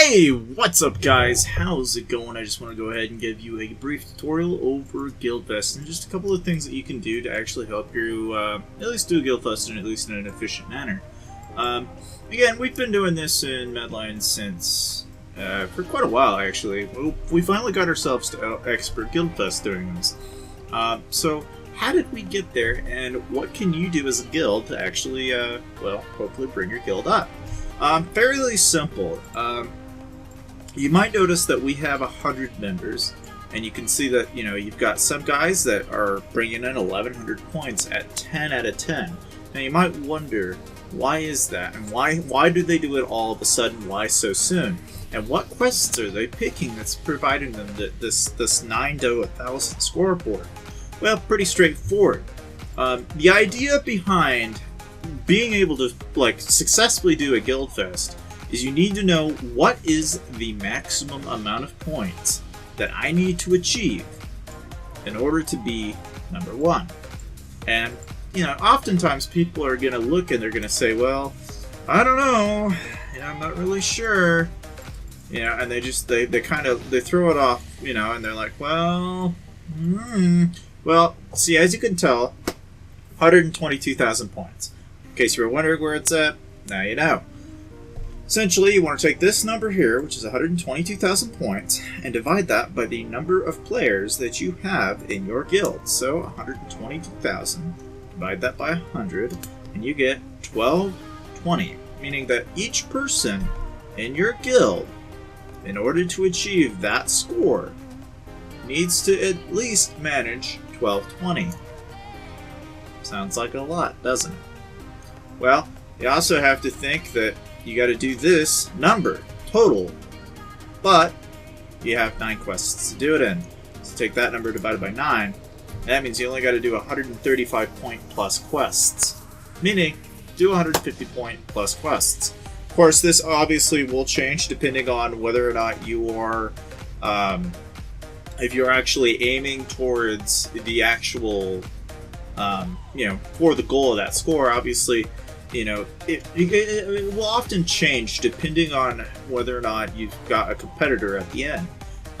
Hey, what's up guys? How's it going? I just want to go ahead and give you a brief tutorial over Guildfest and just a couple of things that you can do to actually help you at least do Guildfest in at least in an efficient manner. Again, we've been doing this in Medline since for quite a while actually. We finally got ourselves to expert Guildfest doing this. So how did we get there, and what can you do as a guild to actually, well, hopefully bring your guild up? Fairly simple. You might notice that we have 100 members, and you can see that, you know, you've got some guys that are bringing in 1,100 points at 10 out of 10. Now you might wonder, why is that, and why do they do it all of a sudden? Why so soon? And what quests are they picking that's providing them this 9 to 1,000 scoreboard? Well, pretty straightforward. The idea behind being able to successfully do a Guildfest is you need to know what is the maximum amount of points that I need to achieve in order to be number one. And you know, oftentimes people are going to look and they're going to say, well, I don't know, you know, I'm not really sure, you know, and they throw it off, you know, and they're like, well, well, see, as you can tell, 122,000 points. In case you were wondering where it's at, now you know. Essentially, you want to take this number here, which is 122,000 points, and divide that by the number of players that you have in your guild. So 122,000, divide that by 100, and you get 1220, meaning that each person in your guild, in order to achieve that score, needs to at least manage 1220. Sounds like a lot, doesn't it? Well, you also have to think that you got to do this number total, but you have 9 quests to do it in. So take that number divided by 9, and that means you only got to do 135 point plus quests, meaning do 150 point plus quests. Of course, this obviously will change depending on whether or not you are if you're actually aiming towards the actual, you know, for the goal of that score. Obviously, you know, it will often change depending on whether or not you've got a competitor at the end.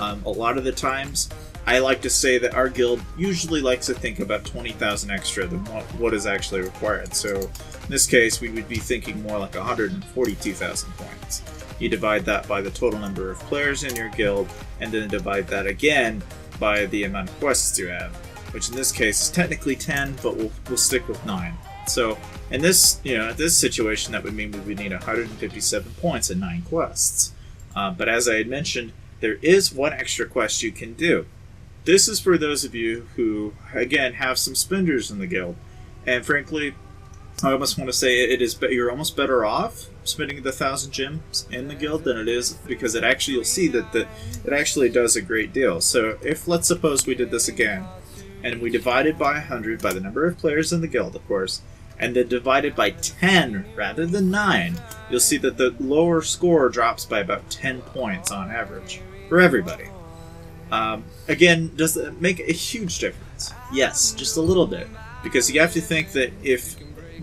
A lot of the times, I like to say that our guild usually likes to think about 20,000 extra than what is actually required. So in this case, we would be thinking more like 142,000 points. You divide that by the total number of players in your guild, and then divide that again by the amount of quests you have, which in this case is technically 10, but we'll stick with 9. So in this, you know, this situation, that would mean we would need 157 points and 9 quests. But as I had mentioned, there is one extra quest you can do. This is for those of you who, again, have some spenders in the guild, and frankly, I almost want to say you're almost better off spending the 1,000 gems in the guild than it is, because it actually, you'll see that it actually does a great deal. So if, let's suppose we did this again, and we divided by 100 by the number of players in the guild, of course, and then divided by 10 rather than 9, you'll see that the lower score drops by about 10 points on average for everybody. Again, does it make a huge difference? Yes, just a little bit, because you have to think that if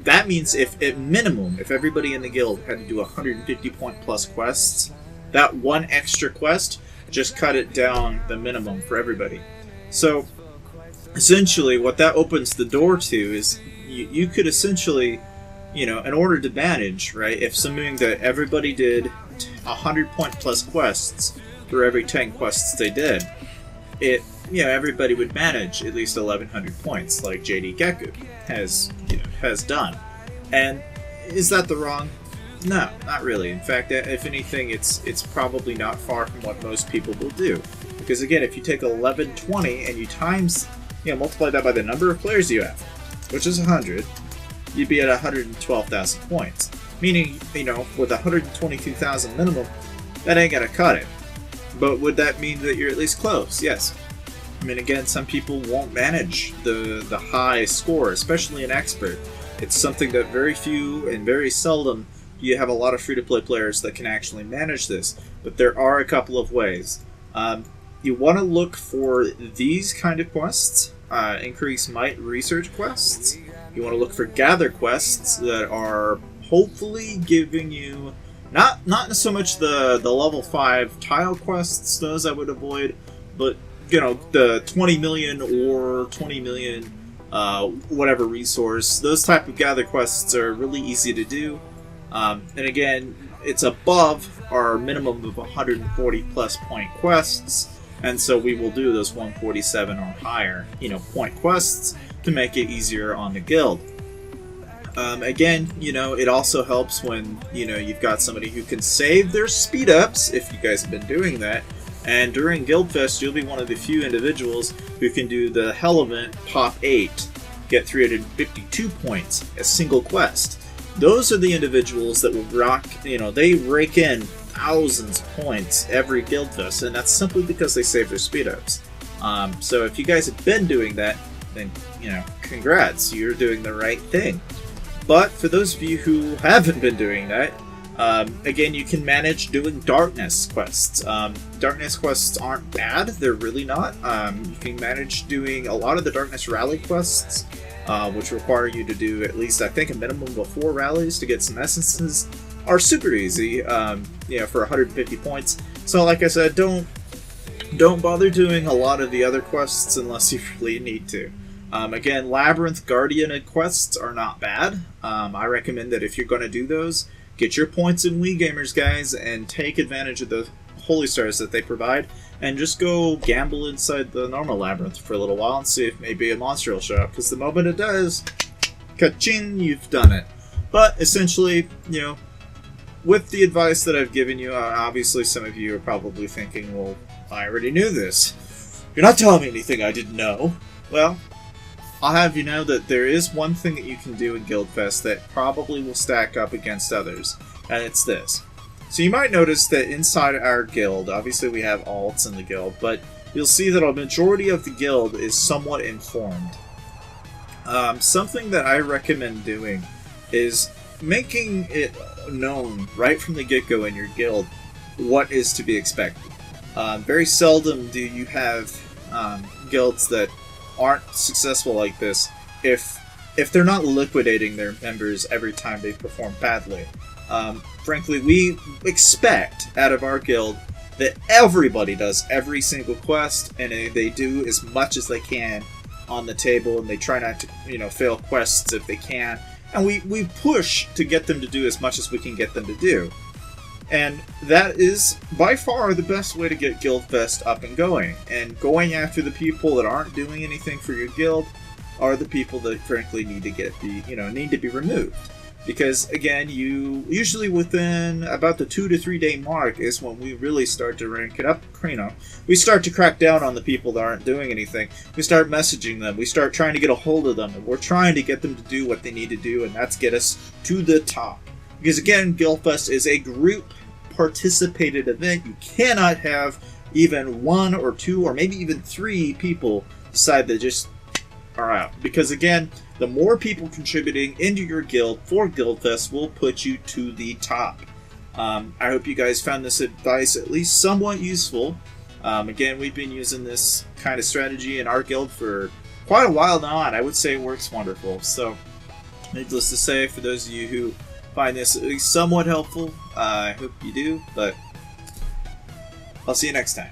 at minimum, if everybody in the guild had to do 150 point plus quests, that one extra quest just cut it down the minimum for everybody. So essentially what that opens the door to is you could essentially, you know, in order to manage, right, if something that everybody did 100 point plus quests for every 10 quests they did, it, you know, everybody would manage at least 1,100 points, like JD Geku has done. And is that the wrong? No, not really. In fact, if anything, it's probably not far from what most people will do. Because again, if you take 1120 and you times, you know, multiply that by the number of players you have, which is 100, you'd be at 112,000 points. Meaning, you know, with 122,000 minimum, that ain't gonna cut it. But would that mean that you're at least close? Yes. I mean, again, some people won't manage the high score, especially an expert. It's something that very few and very seldom you have a lot of free-to-play players that can actually manage this. But there are a couple of ways. You want to look for these kind of quests, increase might research quests. You want to look for gather quests that are hopefully giving you Not so much the level 5 tile quests, those I would avoid, but you know, the 20 million or 20 million whatever resource, those type of gather quests are really easy to do. And again, it's above our minimum of 140 plus point quests, and so we will do those 147 or higher, you know, point quests to make it easier on the guild. Again, you know, it also helps when, you know, you've got somebody who can save their speed ups, if you guys have been doing that. And during Guildfest, you'll be one of the few individuals who can do the Hell event top 8, get 352 points, a single quest. Those are the individuals that will rock, you know, they rake in thousands of points every Guildfest, and that's simply because they save their speed ups. So if you guys have been doing that, then, you know, congrats, you're doing the right thing. But for those of you who haven't been doing that, again, you can manage doing darkness quests. Darkness quests aren't bad, they're really not. You can manage doing a lot of the darkness rally quests, which require you to do at least, I think, a minimum of 4 rallies to get some essences, are super easy, you know, for 150 points. So like I said, don't bother doing a lot of the other quests unless you really need to. Again, Labyrinth Guardian quests are not bad. I recommend that if you're going to do those, get your points in Wii Gamers, guys, and take advantage of the Holy Stars that they provide, and just go gamble inside the normal Labyrinth for a little while and see if maybe a monster will show up, because the moment it does, ka-ching, you've done it. But essentially, you know, with the advice that I've given you, obviously some of you are probably thinking, well, I already knew this. You're not telling me anything I didn't know. Well, I'll have you know that there is one thing that you can do in Guildfest that probably will stack up against others, and it's this. So you might notice that inside our guild, obviously we have alts in the guild, but you'll see that a majority of the guild is somewhat informed. Something that I recommend doing is making it known right from the get-go in your guild what is to be expected. Very seldom do you have guilds that aren't successful like this if they're not liquidating their members every time they perform badly. Frankly, we expect out of our guild that everybody does every single quest, and they do as much as they can on the table, and they try not to, you know, fail quests if they can, and we push to get them to do as much as we can get them to do. And that is by far the best way to get Guildfest up and going. And going after the people that aren't doing anything for your guild are the people that frankly need to be removed. Because again, you usually within about the 2 to 3 day mark is when we really start to rank it up. We start to crack down on the people that aren't doing anything. We start messaging them. We start trying to get a hold of them, and we're trying to get them to do what they need to do, and that's get us to the top. Because again, Guildfest is a group participated event. You cannot have even 1 or 2 or maybe even 3 people decide they just are out. Because again, the more people contributing into your guild for Guildfest will put you to the top. I hope you guys found this advice at least somewhat useful. Again, we've been using this kind of strategy in our guild for quite a while now, and I would say it works wonderful. So, needless to say, for those of you who find this at least somewhat helpful, I hope you do, but I'll see you next time.